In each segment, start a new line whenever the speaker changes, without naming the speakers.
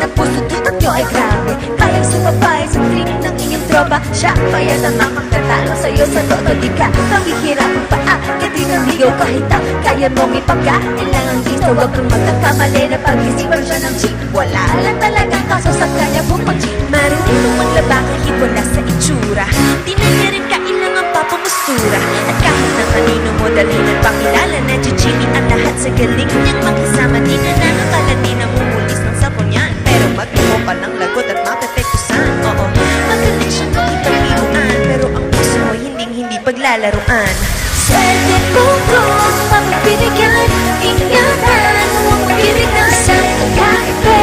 ng puso at nyo ay grabe. Kayang sumabay sa trip ng inyong tropa. Siya kaya naman magtatalo sa'yo sa toto. Di ka pangihirapang paa, hindi nang ligaw kahit ang kaya mong ipagkailangan dito. Huwag kang magkakamali na pag-isipan siya ng cheat. Wala lang talagang kaso sa kanya kung pag-cheat. Marunong maglaba kahit wala sa itsura. Di na niya rin kailangan papamustura. At kahit na kanino mo dalhin at pakilala na Jimmy ang lahat sa galing niyang makasama. Di na nakakala, di na mumulis ng sabon yan. Pero magtumo pa ng lagot at mapepektusan. Oo, magaling siyang makipagbiruan, pero ang puso mo hindi paglalaruan. Swerte ko kung mapapinigyan, ingatan mo ang mabibigyan sa kakaipe,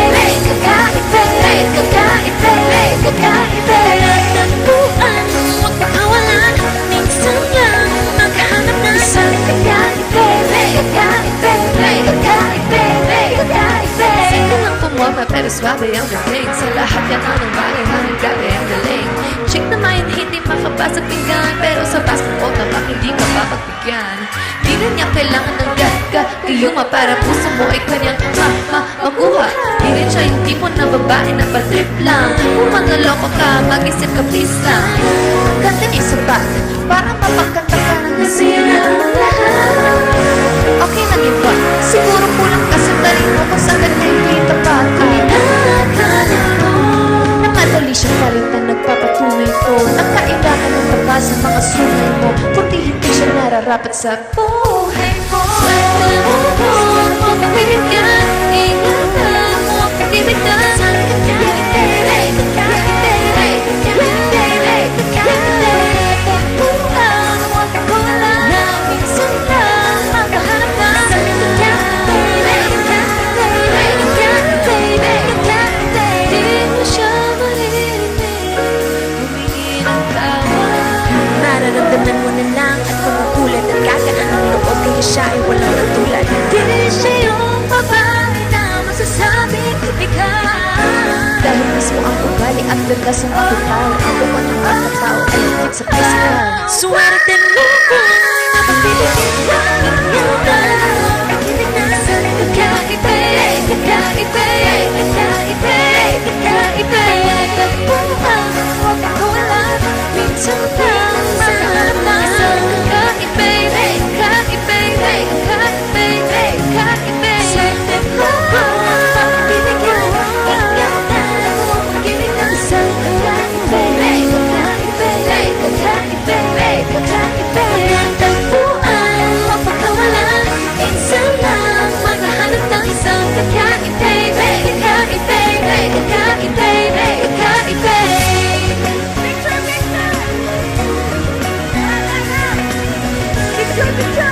kakaipe, kakaipe, kakaipe. Tagpuan, huwag makawalan, minsan lang maghahanap na sa kakaipe, kakaipe, kakaipe, kakaipe.
Sige lang pumorma pero swabe ang dating. Sa lahat yan ang bagay na nagdari ang galing. Chick na main hindi makabasa pinggan, pero sa basketball tapak hindi mapapagbigyan. Di na niya kailangan ng gaga Iyuma para puso mo ay kanyang makuha. Di rin siya yung tipo na babae na patrip lang. Kung manloloko ka, mag-isip ka please lang. Kanta niya sapat para mapagkanta ka ng nasira ang lahat. Okay lang yun ba? Siguro kulang ka sa talino kung sa ganda hindi tapat. Akala mo na madali siya palitan, nagpapatunay ko ang kailangan ng taba sa mga sungay mo. Kundi hindi siya nararapat sa buhay mo. Swerte mo kung mapapibigyan, ingatan mo ang pagibigyan. Sa kakaipe, kakaipe, kakaipe. Tagpuan, huwag kawalan, na minsan lang makahanap ka sa kakaipe, kakaipe, kakaipe. Di mo siya maririnig, humingi ng tawad.
Mararamdaman mo na lang at magugulat at kagaan ang loob, kaya siya ay walang katulad.
Di siya yung babae na masasabing ibigay. Dahil mismo ang ugali at ganda sa mga tao, ang uman ng mga tao ay higit sa physical.
Swerte mo kung
Mapapibigyan ka, ingatan mo ang pagibigyan sa kakaipe, kakaipe, kakaipe, kakaipe. Tagpuan, huwag makawalan, minsan lang makahanap na sa kakaipe, kakaipe, kakaipe, kakaipe. Swerte mo kung mapapibigyan, ingatan mo ang pagibigyan sa kakaipe, kakaipe, kakaipe, kakaipe. Tagpuan, huwag makawalan, minsan lang makahanap ng isang kakaipe, kakaipe, kakaipe, kakaipe. Picture, picture! Picture, picture!